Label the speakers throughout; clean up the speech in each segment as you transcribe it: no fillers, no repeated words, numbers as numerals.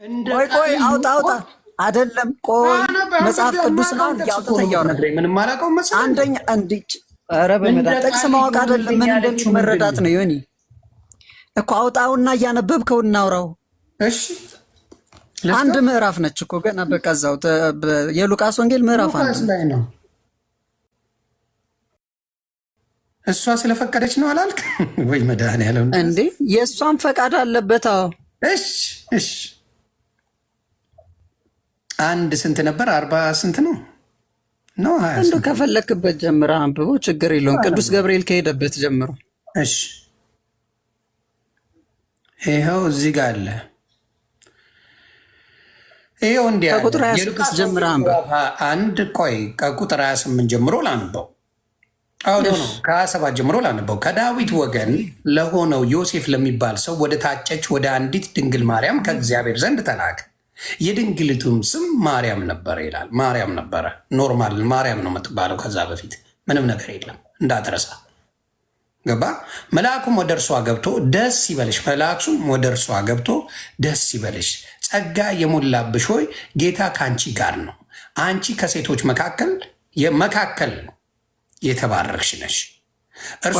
Speaker 1: ቆይ አውጣ አይደለም። ቆይ መጽሐፍ ቅዱስ ነው ያውጣው
Speaker 2: ነግረኝ። ምንም አላውቀውም መሰለኝ።
Speaker 1: አንደኛ እንዲች ኧረ በመዳ ጥቅስ ማወቅ አይደለም ምን እንደሚል መረዳት ነው። ዮኒ እኮ አውጣውና እያነበብከው እናውራው።
Speaker 2: እሺ
Speaker 1: አንድ ምዕራፍ ነች እኮ ገና በቃዛው የሉቃስ ወንጌል ምዕራፍ አንድ
Speaker 2: ላይ ነው። እሷ ስለፈቀደች ነው አላልክ ወይ? መድኃኒዓለም
Speaker 1: እንዴ የእሷን ፈቃድ አለበት። አዎ
Speaker 2: እሺ አንድ ስንት ነበር? 40 ስንት ነው?
Speaker 1: እንዶ ከፈለክበት ጀምረ አንብቦ ችግር የለውም። ቅዱስ ገብርኤል ከሄደበት ጀምሮ።
Speaker 2: እሺ ይኸው እዚህ ጋር አለ። ይኸው እንዲያ
Speaker 1: ከቁጥር 26 ጀምረ አንብቦ
Speaker 2: አንድ ቆይ ከቁጥር 28 ጀምሮ ላንበው። አዎ ነው ከ27 ጀምሮ ላንበው። ከዳዊት ወገን ለሆነው ዮሴፍ ለሚባል ሰው ወደ ታጨች ወደ አንዲት ድንግል ማርያም ከእግዚአብሔር ዘንድ ተላከ። የድንግሊቱም ስም ማርያም ነበረ ይላል። ማርያም ነበረ፣ ኖርማል ማርያም ነው የምትባለው። ከዛ በፊት ምንም ነገር የለም እንዳትረሳ። ገባ? መልአኩም ወደ እርሷ ገብቶ ደስ ይበልሽ፣ መልአኩም ወደ እርሷ ገብቶ ደስ ይበልሽ፣ ጸጋ የሞላብሽ ሆይ ጌታ ከአንቺ ጋር ነው፣ አንቺ ከሴቶች መካከል የተባረክሽ ነሽ።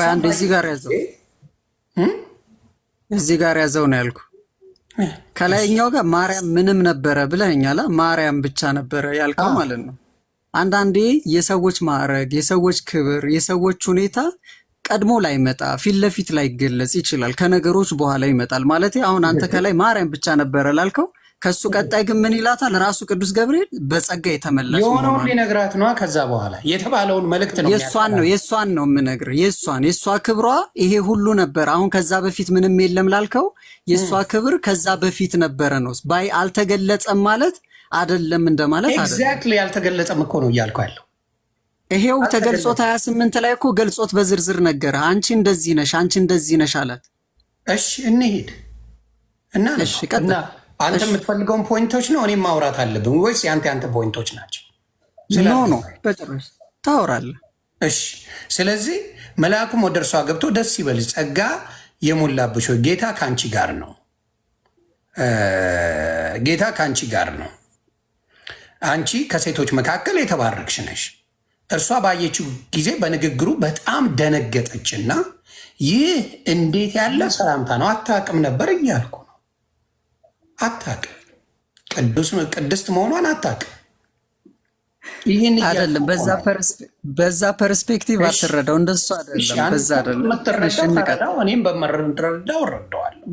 Speaker 1: አንድ እዚህ ጋር ያዘው ነው ያልኩ። ከላይኛው ጋር ማርያም ምንም ነበረ ብለኛላ። ማርያም ብቻ ነበረ ያልከው ማለት ነው። አንዳንዴ የሰዎች ማዕረግ፣ የሰዎች ክብር፣ የሰዎች ሁኔታ ቀድሞ ላይ መጣ ፊት ለፊት ላይ ገለጽ ይችላል። ከነገሮች በኋላ ይመጣል ማለት። አሁን አንተ ከላይ ማርያም ብቻ ነበረ ላልከው ከሱ ቀጣይ ግን ምን ይላታል? ራሱ ቅዱስ ገብርኤል በጸጋ የተመላሽ
Speaker 2: የሆነውን ሊነግራት ነው። ከዛ በኋላ የተባለውን መልእክት ነው
Speaker 1: የእሷን ነው የምነግርህ። የእሷ ክብሯ ይሄ ሁሉ ነበር። አሁን ከዛ በፊት ምንም የለም ላልከው የእሷ ክብር ከዛ በፊት ነበረ ነው። ባይ አልተገለጸም ማለት አይደለም እንደማለት አይደለም።
Speaker 2: ኤግዛክትሊ አልተገለጸም እኮ ነው እያልኩ ያለው።
Speaker 1: ይሄው ተገልጾት 28 ላይ እኮ ገልጾት በዝርዝር ነገረ። አንቺ እንደዚህ ነሽ፣ አንቺ እንደዚህ ነሽ አላት።
Speaker 2: እሺ እንሂድ እና
Speaker 1: እሺ ቀጥታ
Speaker 2: አንተ የምትፈልገውን ፖይንቶች ነው እኔም ማውራት አለብን ወይስ ያንተ ፖይንቶች ናቸው?
Speaker 1: ኖ በጭራሽ ታወራለህ።
Speaker 2: እሺ ስለዚህ መልአኩም ወደ እርሷ ገብቶ ደስ ይበልሽ፣ ጸጋ የሞላብሽ ሆይ ጌታ ከአንቺ ጋር ነው፣ ጌታ ከአንቺ ጋር ነው፣ አንቺ ከሴቶች መካከል የተባረክሽ ነሽ። እርሷ ባየችው ጊዜ በንግግሩ በጣም ደነገጠችና ይህ እንዴት ያለ ሰላምታ ነው? አታውቅም ነበር እያልኩ ነው። አታውቅም፣ ቅድስት መሆኗን አታውቅም። ይህን
Speaker 1: አይደለም በዛ ፐርስፔክቲቭ አትረዳው። እንደሱ አይደለም፣ በዛ አይደለም።
Speaker 2: እኔም በመረዳው እረዳዋለሁ።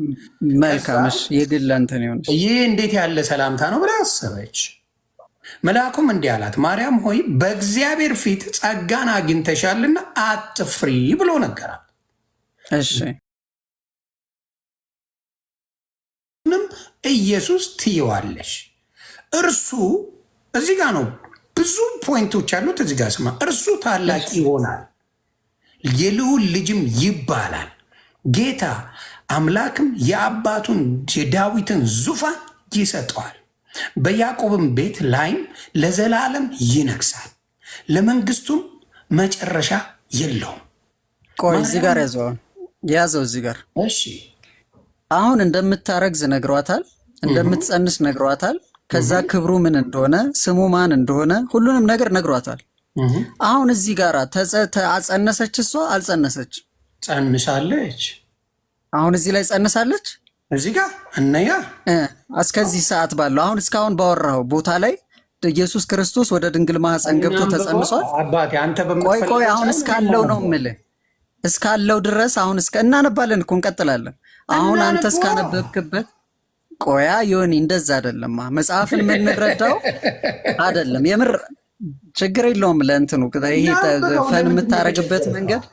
Speaker 1: መልካምሽ የግል እንትን ይሆን።
Speaker 2: ይህ እንዴት ያለ ሰላምታ ነው ብላ አሰበች። መልአኩም እንዲህ አላት፣ ማርያም ሆይ በእግዚአብሔር ፊት ጸጋን አግኝተሻልና አትፍሪ ብሎ ነገራል።
Speaker 1: እሺ
Speaker 2: ኢየሱስ ትይዋለሽ። እርሱ እዚህ ጋር ነው ብዙ ፖይንቶች አሉት። እዚህ ጋር ስማ፣ እርሱ ታላቅ ይሆናል፣ የልዑል ልጅም ይባላል። ጌታ አምላክም የአባቱን የዳዊትን ዙፋን ይሰጠዋል፣ በያዕቆብም ቤት ላይም ለዘላለም ይነግሳል፣ ለመንግስቱም መጨረሻ የለውም።
Speaker 1: ቆይ እዚህ ጋር ያዘው እዚህ ጋር
Speaker 2: እሺ።
Speaker 1: አሁን እንደምታረግዝ ነግሯታል፣ እንደምትጸንስ ነግሯታል። ከዛ ክብሩ ምን እንደሆነ ስሙ ማን እንደሆነ ሁሉንም ነገር ነግሯታል። አሁን እዚህ ጋር አጸነሰች፣ እሷ አልጸነሰች?
Speaker 2: ጸንሳለች።
Speaker 1: አሁን እዚህ ላይ ጸንሳለች።
Speaker 2: እዚህ ጋር እነያ
Speaker 1: እስከዚህ ሰዓት ባለው አሁን እስካሁን ባወራው ቦታ ላይ ኢየሱስ ክርስቶስ ወደ ድንግል ማህፀን ገብቶ ተጸንሷል። ቆይ አሁን እስካለው ነው የምልህ፣ እስካለው ድረስ አሁን እናነባለን እኮ እንቀጥላለን። አሁን አንተ እስካነበብክበት ቆያ ዮኒ እንደዛ አይደለማ። መጽሐፍን የምንረዳው አይደለም። የምር ችግር የለውም። ለእንትኑ ይሄ ፈን የምታረግበት መንገድ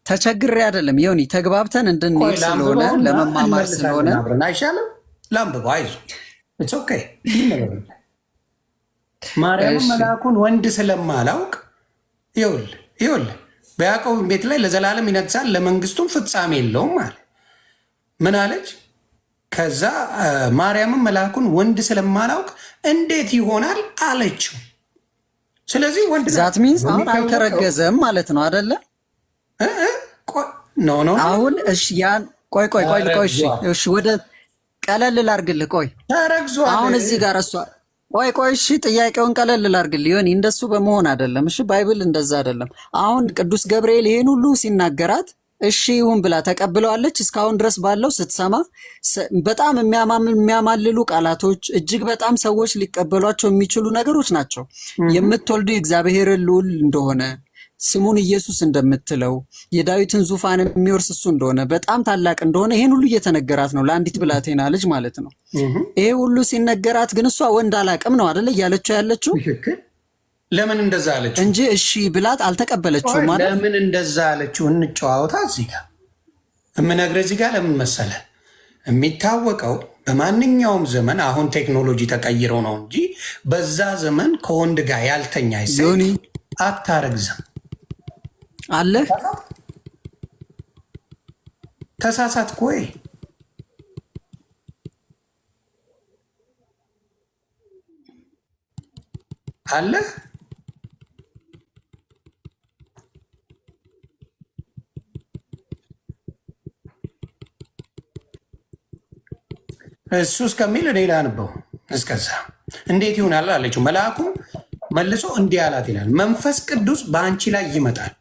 Speaker 1: ተቸግሬ አይደለም ዮኒ፣ ተግባብተን እንድንሄድ ስለሆነ ለመማማር ስለሆነ
Speaker 2: አይሻልም? ላምብባ አይዞህ ኦኬ። ማርያም መልአኩን ወንድ ስለማላውቅ ይኸውልህ በያዕቆብ ቤት ላይ ለዘላለም ይነግሳል፣ ለመንግስቱም ፍጻሜ የለውም አለ። ምን አለች? ከዛ ማርያምን መልአኩን ወንድ ስለማላውቅ እንዴት ይሆናል አለችው። ስለዚህ ወንድ
Speaker 1: ዛት ሚንስ አሁን አልተረገዘም ማለት ነው አይደለ?
Speaker 2: ኖ
Speaker 1: አሁን እሺ ያን ቆይ እሺ ወደ ቀለል ላርግልህ። ቆይ
Speaker 2: ተረግዟል።
Speaker 1: አሁን እዚህ ጋር እሷ ቆይ እሺ፣ ጥያቄውን ቀለል ላርግልህ። ይሆን እንደሱ በመሆን አይደለም። እሺ ባይብል እንደዛ አይደለም። አሁን ቅዱስ ገብርኤል ይሄን ሁሉ ሲናገራት እሺ ይሁን ብላ ተቀብለዋለች። እስካሁን ድረስ ባለው ስትሰማ በጣም የሚያማልሉ ቃላቶች፣ እጅግ በጣም ሰዎች ሊቀበሏቸው የሚችሉ ነገሮች ናቸው። የምትወልዱ የእግዚአብሔር ልዑል እንደሆነ፣ ስሙን ኢየሱስ እንደምትለው፣ የዳዊትን ዙፋን የሚወርስ እሱ እንደሆነ፣ በጣም ታላቅ እንደሆነ ይሄን ሁሉ እየተነገራት ነው፣ ለአንዲት ብላቴና ልጅ ማለት ነው። ይሄ ሁሉ ሲነገራት ግን እሷ ወንድ አላቅም ነው አይደለ እያለችው ያለችው።
Speaker 2: ለምን እንደዛ አለችው
Speaker 1: እንጂ እሺ ብላት አልተቀበለችው ማለት።
Speaker 2: ለምን እንደዛ አለችው? እንጨዋወታ። እዚህ ጋር የምነግርህ እዚህ ጋር ለምን መሰለ የሚታወቀው በማንኛውም ዘመን አሁን ቴክኖሎጂ ተቀይረው ነው እንጂ በዛ ዘመን ከወንድ ጋር ያልተኛ ሴት አታረግዝም
Speaker 1: አለ።
Speaker 2: ተሳሳት ኮይ አለ። እሱ እስከሚል ሌላ ነበው። እስከዛ እንዴት ይሆናል አለችው። መልአኩ መልሶ እንዲህ አላት ይላል፣ መንፈስ ቅዱስ በአንቺ ላይ ይመጣል፣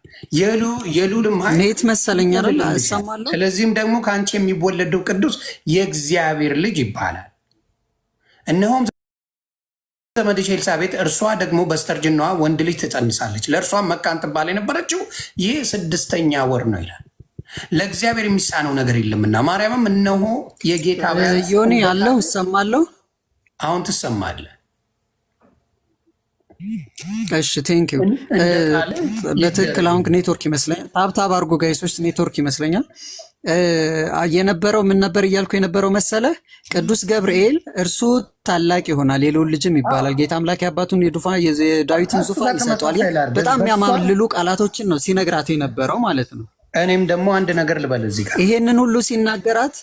Speaker 2: የልዑልም
Speaker 1: ኃይል መሰለኝ አይደል እሰማለሁ።
Speaker 2: ስለዚህም ደግሞ ከአንቺ የሚወለደው ቅዱስ የእግዚአብሔር ልጅ ይባላል። እነሆም ዘመድሽ ኤልሳቤጥ እርሷ ደግሞ በስተርጅናዋ ወንድ ልጅ ትጸንሳለች፣ ለእርሷም መካን ትባል የነበረችው ይህ 6ኛ ወር ነው ይላል። ለእግዚአብሔር የሚሳነው ነገር የለምና። ማርያምም እነሆ የጌታ
Speaker 1: ዮኒ አለው እሰማለሁ።
Speaker 2: አሁን ትሰማለህ?
Speaker 1: እሺ ቴንኪው። በትክክል አሁን ኔትወርክ ይመስለኛል። ታብታብ አድርጎ ጋይሶች ኔትወርክ ይመስለኛል የነበረው። ምን ነበር እያልኩ የነበረው መሰለ? ቅዱስ ገብርኤል እርሱ ታላቅ ይሆናል፣ የልዑል ልጅም ይባላል፣ ጌታ አምላክ የአባቱን የዳዊትን ዙፋን ይሰጠዋል። በጣም የሚያማልሉ ቃላቶችን ነው ሲነግራት የነበረው ማለት ነው።
Speaker 2: እኔም ደግሞ አንድ ነገር ልበል እዚህ ጋር
Speaker 1: ይሄንን ሁሉ ሲናገራት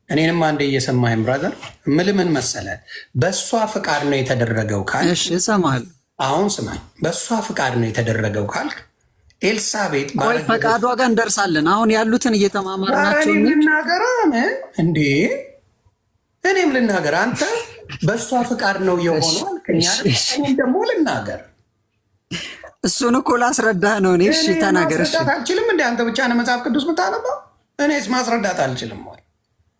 Speaker 2: እኔንም አንድ እየሰማኸኝ ብራዘር፣ ምን መሰለ በእሷ ፍቃድ ነው የተደረገው ካልክ፣
Speaker 1: እሺ እሰማለሁ።
Speaker 2: አሁን ስማኝ፣ በእሷ ፍቃድ ነው የተደረገው ካልክ ኤልሳቤጥ
Speaker 1: ቆይ ፈቃዷ ጋር እንደርሳለን። አሁን ያሉትን እየተማማርናቸው
Speaker 2: ልናገር እንዴ? እኔም ልናገር፣ አንተ በእሷ ፍቃድ ነው የሆነው አልከኝ። እኔም ደግሞ ልናገር።
Speaker 1: እሱን እኮ ላስረዳህ ነው እኔ። እሺ ተናገር። እሺ
Speaker 2: አልችልም እንደ አንተ ብቻ ነው መጽሐፍ ቅዱስ የምታነበው? እኔስ ማስረዳት አልችልም ወይ?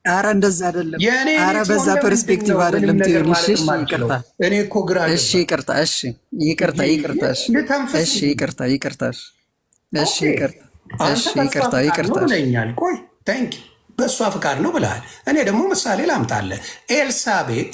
Speaker 1: አረ እንደዛ አይደለም። አረ በዛ ፐርስፔክቲቭ አይደለም። ትንሽ ይቅርታ።
Speaker 2: እኔ እኮ ግራ።
Speaker 1: እሺ ይቅርታ። እሺ ይቅርታ። እሺ ይቅርታ። እሺ ይቅርታ
Speaker 2: ብለኛል። ቆይ ታንኪ በእሷ ፍቃድ ነው ብለሃል። እኔ ደግሞ ምሳሌ ላምጣልህ። ኤልሳቤጥ